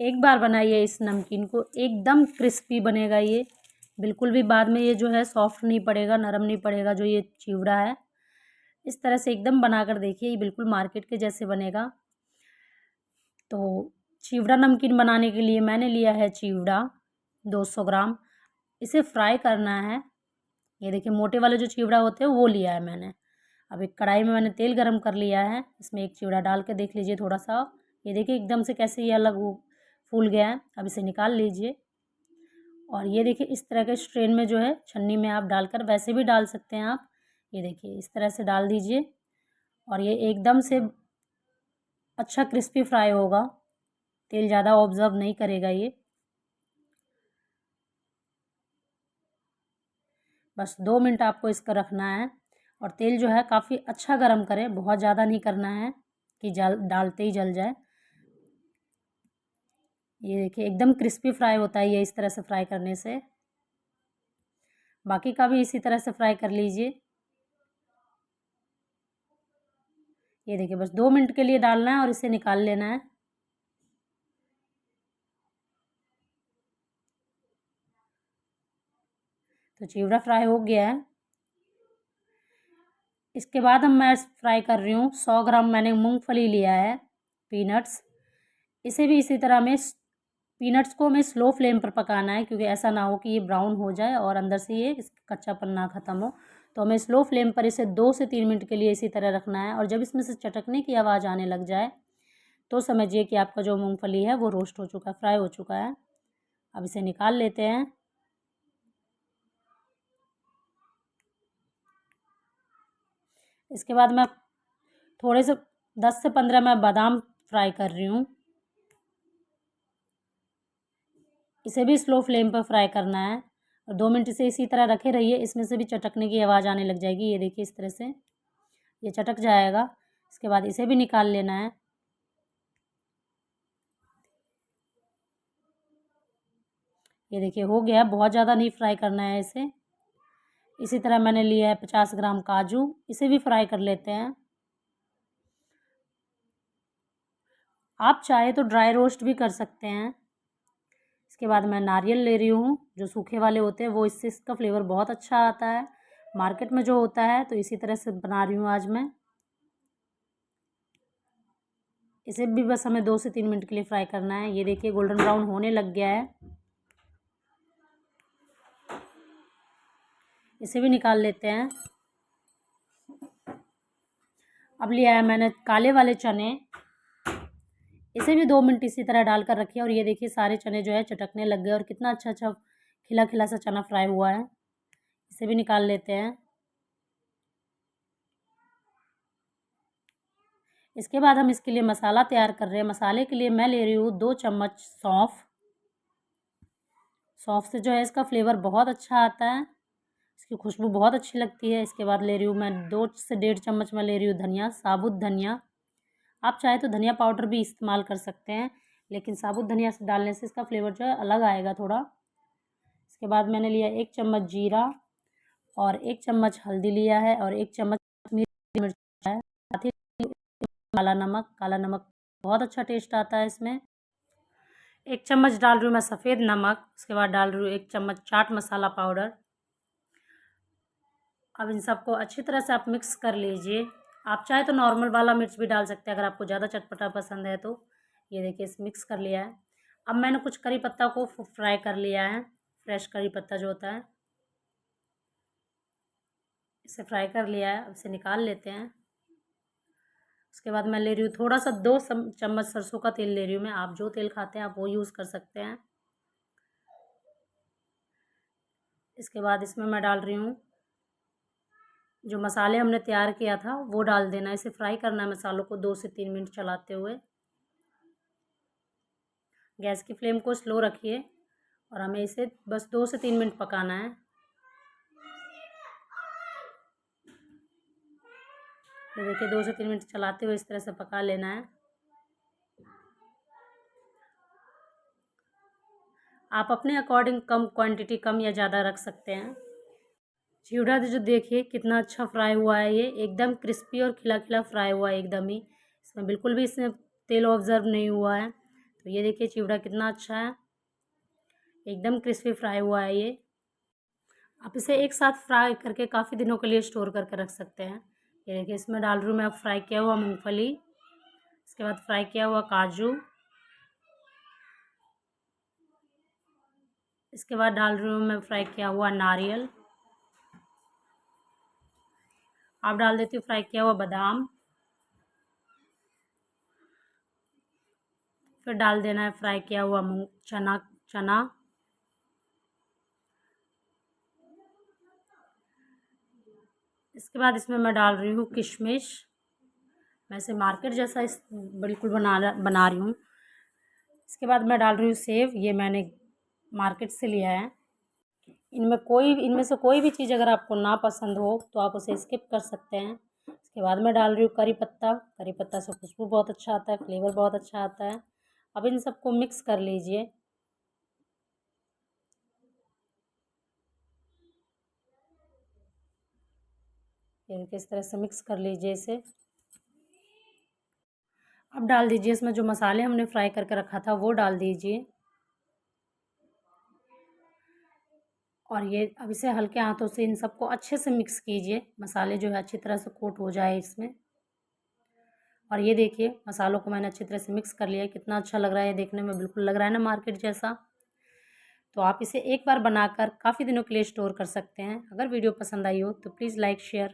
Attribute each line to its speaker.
Speaker 1: एक बार बनाइए इस नमकीन को, एकदम क्रिस्पी बनेगा ये, बिल्कुल भी बाद में ये जो है सॉफ्ट नहीं पड़ेगा, नरम नहीं पड़ेगा जो ये चिवड़ा है। इस तरह से एकदम बनाकर देखिए, ये बिल्कुल मार्केट के जैसे बनेगा। तो चिवड़ा नमकीन बनाने के लिए मैंने लिया है चिवड़ा 200 ग्राम। इसे फ्राई करना है। ये देखिए मोटे वाले जो चिवड़ा होते हैं वो लिया है मैंने। अब एक कढ़ाई में मैंने तेल गरम कर लिया है, इसमें एक चिवड़ा डाल के देख लीजिए थोड़ा सा। ये देखिए एकदम से कैसे ये अलग हो फूल गया है। अब इसे निकाल लीजिए और ये देखिए इस तरह के स्ट्रेन में जो है छन्नी में आप डालकर, वैसे भी डाल सकते हैं आप। ये देखिए इस तरह से डाल दीजिए और ये एकदम से अच्छा क्रिस्पी फ्राई होगा, तेल ज़्यादा ऑब्जर्व नहीं करेगा ये। बस 2 मिनट आपको इसका रखना है और तेल जो है काफ़ी अच्छा गरम करें, बहुत ज़्यादा नहीं करना है कि डालते ही जल जाए। ये देखिए एकदम क्रिस्पी फ्राई होता है ये इस तरह से फ्राई करने से। बाकी का भी इसी तरह से फ्राई कर लीजिए। ये देखिए बस 2 मिनट के लिए डालना है और इसे निकाल लेना है। तो चिवड़ा फ्राई हो गया है। इसके बाद मैं फ्राई कर रही हूँ 100 ग्राम मैंने मूंगफली लिया है, पीनट्स। इसे भी इसी तरह में पीनट्स को हमें स्लो फ्लेम पर पकाना है, क्योंकि ऐसा ना हो कि ये ब्राउन हो जाए और अंदर से ये इसका कच्चापन ना ख़त्म हो। तो हमें स्लो फ्लेम पर इसे 2 से 3 मिनट के लिए इसी तरह रखना है और जब इसमें से चटकने की आवाज़ आने लग जाए तो समझिए कि आपका जो मूंगफली है वो रोस्ट हो चुका है, फ्राई हो चुका है। अब इसे निकाल लेते हैं। इसके बाद मैं थोड़े से 10 से 15 मैं बादाम फ्राई कर रही हूँ। इसे भी स्लो फ्लेम पर फ्राई करना है और 2 मिनट इसे इसी तरह रखे रहिए। इसमें से भी चटकने की आवाज़ आने लग जाएगी। ये देखिए इस तरह से ये चटक जाएगा। इसके बाद इसे भी निकाल लेना है। ये देखिए हो गया, बहुत ज़्यादा नहीं फ्राई करना है इसे। इसी तरह मैंने लिया है 50 ग्राम काजू, इसे भी फ्राई कर लेते हैं। आप चाहे तो ड्राई रोस्ट भी कर सकते हैं। इसके बाद मैं नारियल ले रही हूँ, जो सूखे वाले होते हैं वो, इससे इसका फ्लेवर बहुत अच्छा आता है। मार्केट में जो होता है तो इसी तरह से बना रही हूँ आज मैं। इसे भी बस हमें 2 से 3 मिनट के लिए फ्राई करना है। ये देखिए गोल्डन ब्राउन होने लग गया है। इसे भी निकाल लेते हैं। अब लिया है मैंने काले वाले चने, इसे भी 2 मिनट इसी तरह डालकर रखिए और ये देखिए सारे चने जो है चटकने लग गए और कितना अच्छा अच्छा खिला खिला सा चना फ्राई हुआ है। इसे भी निकाल लेते हैं। इसके बाद हम इसके लिए मसाला तैयार कर रहे हैं। मसाले के लिए मैं ले रही हूँ 2 चम्मच सौंफ। सौंफ से जो है इसका फ्लेवर बहुत अच्छा आता है, इसकी खुशबू बहुत अच्छी लगती है। इसके बाद ले रही हूँ मैं 2 से 1.5 चम्मच मैं ले रही हूँ धनिया, साबुत धनिया। आप चाहे तो धनिया पाउडर भी इस्तेमाल कर सकते हैं, लेकिन साबुत धनिया से डालने से इसका फ्लेवर जो है अलग आएगा थोड़ा। इसके बाद मैंने लिया 1 चम्मच जीरा और 1 चम्मच हल्दी लिया है और 1 चम्मच मिर्च है। साथ ही काला नमक, काला नमक बहुत अच्छा टेस्ट आता है इसमें। 1 चम्मच डाल रही हूँ मैं सफ़ेद नमक। उसके बाद डाल रही हूँ 1 चम्मच चाट मसाला पाउडर। अब इन सबको अच्छी तरह से आप मिक्स कर लीजिए। आप चाहे तो नॉर्मल वाला मिर्च भी डाल सकते हैं अगर आपको ज़्यादा चटपटा पसंद है तो। ये देखिए इस मिक्स कर लिया है। अब मैंने कुछ करी पत्ता को फ्राई कर लिया है, फ्रेश करी पत्ता जो होता है, इसे फ्राई कर लिया है। अब इसे निकाल लेते हैं। उसके बाद मैं ले रही हूँ थोड़ा सा 2 चम्मच सरसों का तेल ले रही हूँ मैं। आप जो तेल खाते हैं आप वो यूज़ कर सकते हैं। इसके बाद इसमें मैं डाल रही हूँ जो मसाले हमने तैयार किया था वो डाल देना। इसे फ्राई करना है मसालों को 2 से 3 मिनट चलाते हुए। गैस की फ्लेम को स्लो रखिए और हमें इसे बस 2 से 3 मिनट पकाना है। ये देखिए 2 से 3 मिनट चलाते हुए इस तरह से पका लेना है। आप अपने अकॉर्डिंग कम क्वांटिटी कम या ज़्यादा रख सकते हैं। चिवड़ा जो देखिए कितना अच्छा फ्राई हुआ है, ये एकदम क्रिस्पी और खिला खिला फ्राई हुआ है एकदम ही। इसमें बिल्कुल भी इसमें तेल ऑब्जर्व नहीं हुआ है। तो ये देखिए चिवड़ा कितना अच्छा है, एकदम क्रिस्पी फ्राई हुआ है ये। आप इसे एक साथ फ्राई करके काफ़ी दिनों के लिए स्टोर करके रख सकते हैं। ये देखिए इसमें डाल रही हूँ मैं अब फ्राई किया हुआ मूंगफली, इसके बाद फ्राई किया हुआ काजू, इसके बाद डाल रही हूँ मैं फ्राई किया हुआ नारियल, अब डाल देती हूँ फ्राई किया हुआ बादाम, फिर डाल देना है फ्राई किया हुआ चना, इसके बाद इसमें मैं डाल रही हूँ किशमिश। मैं इसे मार्केट जैसा इस बिल्कुल बना रही हूँ। इसके बाद मैं डाल रही हूँ सेव, ये मैंने मार्केट से लिया है। इनमें से कोई भी चीज़ अगर आपको ना पसंद हो तो आप उसे स्किप कर सकते हैं। इसके बाद मैं डाल रही हूँ करी पत्ता से खुशबू बहुत अच्छा आता है, फ्लेवर बहुत अच्छा आता है। अब इन सबको मिक्स कर लीजिए। ये किस तरह से मिक्स कर लीजिए इसे। अब डाल दीजिए इसमें जो मसाले हमने फ्राई करके रखा था वो डाल दीजिए, और ये अब इसे हल्के हाथों से इन सबको अच्छे से मिक्स कीजिए। मसाले जो है अच्छी तरह से कोट हो जाए इसमें। और ये देखिए मसालों को मैंने अच्छी तरह से मिक्स कर लिया है, कितना अच्छा लग रहा है, देखने में बिल्कुल लग रहा है ना मार्केट जैसा। तो आप इसे एक बार बनाकर काफ़ी दिनों के लिए स्टोर कर सकते हैं। अगर वीडियो पसंद आई हो तो प्लीज़ लाइक शेयर